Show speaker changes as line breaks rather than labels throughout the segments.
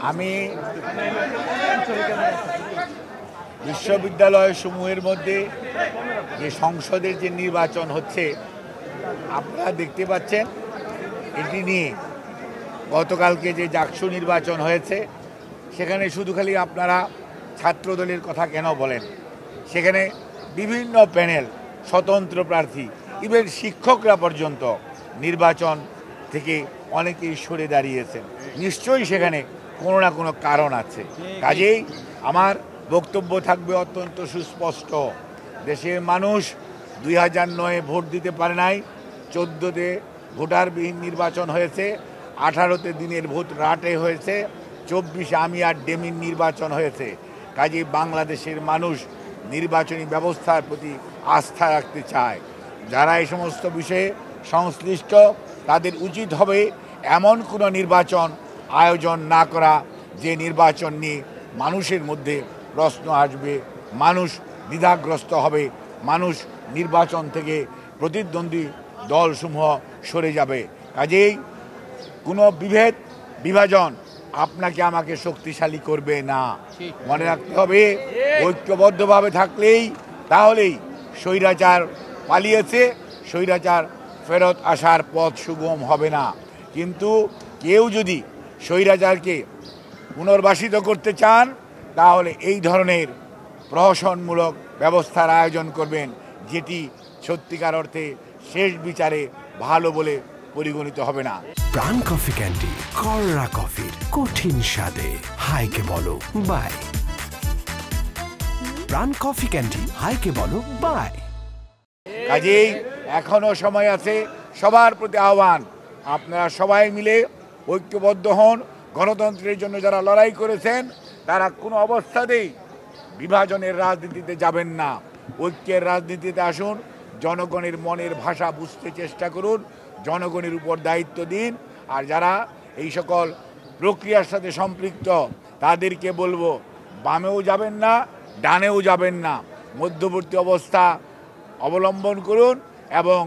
আমি বিশ্ববিদ্যালয় সমূহের মধ্যে যে সংসদের যে নির্বাচন হচ্ছে আপনারা দেখতে পাচ্ছেন, এটি নিয়ে গতকালকে যে জাকসু নির্বাচন হয়েছে সেখানে শুধু খালি আপনারা ছাত্রদলের কথা কেন বলেন? সেখানে বিভিন্ন প্যানেল, স্বতন্ত্র প্রার্থী, ইভেন শিক্ষকরা পর্যন্ত নির্বাচন থেকে অনেকেই সরে দাঁড়িয়েছেন। নিশ্চয়ই সেখানে কোনো না কোনো কারণ আছে। কাজেই আমার বক্তব্য থাকবে অত্যন্ত সুস্পষ্ট। দেশের মানুষ 2009-এ ভোট দিতে পারে নাই, 14-তে ভোটারবিহীন নির্বাচন হয়েছে, 18-তে দিনের ভোট রাটে হয়েছে, 24-এ আমি আর ডেমির নির্বাচন হয়েছে। কাজেই বাংলাদেশের মানুষ নির্বাচনী ব্যবস্থার প্রতি আস্থা রাখতে চায়। যারা এই সমস্ত বিষয়ে সংশ্লিষ্ট তাদের উচিত হবে এমন কোনো নির্বাচন আয়োজন না করা যে নির্বাচন নিয়ে মানুষের মধ্যে প্রশ্ন আসবে, মানুষ দ্বিধাগ্রস্ত হবে, মানুষ নির্বাচন থেকে প্রতিদ্বন্দ্বী দলসমূহ সরে যাবে। কাজেই কোনো বিভাজন আপনাকে আমাকে শক্তিশালী করবে না। মনে রাখতে হবে, ঐক্যবদ্ধভাবে থাকলেই তাহলেই স্বৈরাচার পালিয়েছে, স্বৈরাচার ফেরত আসার পথ সুগম হবে না। কিন্তু কেউ যদি স্বৈরাচারকে পুনর্বাসিত করতে চান তাহলে এই ধরনের প্রহসনমূলক ব্যবস্থার আয়োজন করবেন, যেটি সত্যিকার অর্থে শেষ বিচারে ভালো বলে পরিগণিত হবে না।
প্রাণ কফি ক্যান্ডি, কররা কফির কঠিন স্বাদে হাইকে বলো বাই। প্রাণ কফি ক্যান্ডি, হাইকে বলো বাই।
কাজেই এখনো সময় আছে। সবার প্রতি আহ্বান, আপনারা সবাই মিলে ঐক্যবদ্ধ হন। গণতন্ত্রের জন্য যারা লড়াই করেছেন তারা কোনো অবস্থাতেই বিভাজনের রাজনীতিতে যাবেন না, ঐক্যের রাজনীতিতে আসুন। জনগণের মনের ভাষা বুঝতে চেষ্টা করুন, জনগণের উপর দায়িত্ব দিন। আর যারা এই সকল প্রক্রিয়ার সাথে সম্পৃক্ত তাদেরকে বলবো, বামেও যাবেন না, ডানেও যাবেন না, মধ্যবর্তী অবস্থা অবলম্বন করুন এবং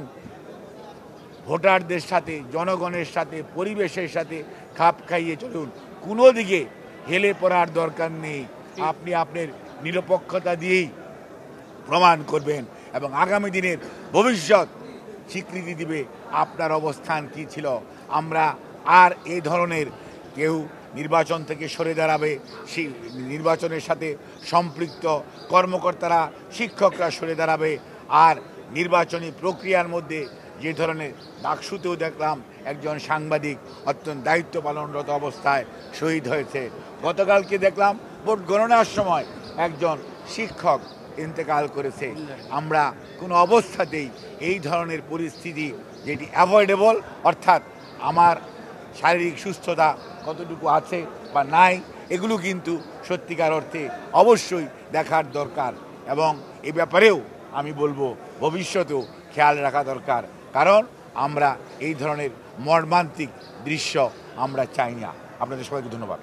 ভোটারদের সাথে, জনগণের সাথে, পরিবেশের সাথে খাপ খাইয়ে চলুন। কোনো দিকে হেলে পড়ার দরকার নেই। আপনি আপনার নিরপেক্ষতা দিয়েই প্রমাণ করবেন এবং আগামী দিনের ভবিষ্যৎ স্বীকৃতি দিবে আপনার অবস্থান কী ছিল। আমরা আর এই ধরনের কেউ নির্বাচন থেকে সরে দাঁড়াবে, সেই নির্বাচনের সাথে সম্পৃক্ত কর্মকর্তারা, শিক্ষকরা সরে দাঁড়াবে। আর নির্বাচনী প্রক্রিয়ার মধ্যে যে ধরনের ডাকসুতেও দেখলাম একজন সাংবাদিক অত্যন্ত দায়িত্ব পালনরত অবস্থায় শহীদ হয়েছে, গতকালকে দেখলাম ভোট গণনার সময় একজন শিক্ষক ইন্তেকাল করেছে। আমরা কোনো অবস্থাতেই এই ধরনের পরিস্থিতি যেটি অ্যাভয়েডেবল, অর্থাৎ আমার শারীরিক সুস্থতা কতটুকু আছে বা নাই, এগুলো কিন্তু সত্যিকার অর্থে অবশ্যই দেখার দরকার। এবং এ ব্যাপারেও আমি বলবো ভবিষ্যতেও খেয়াল রাখা দরকার, কারণ আমরা এই ধরনের মর্মান্তিক দৃশ্য আমরা চাই না। আপনাদের সবাইকে ধন্যবাদ।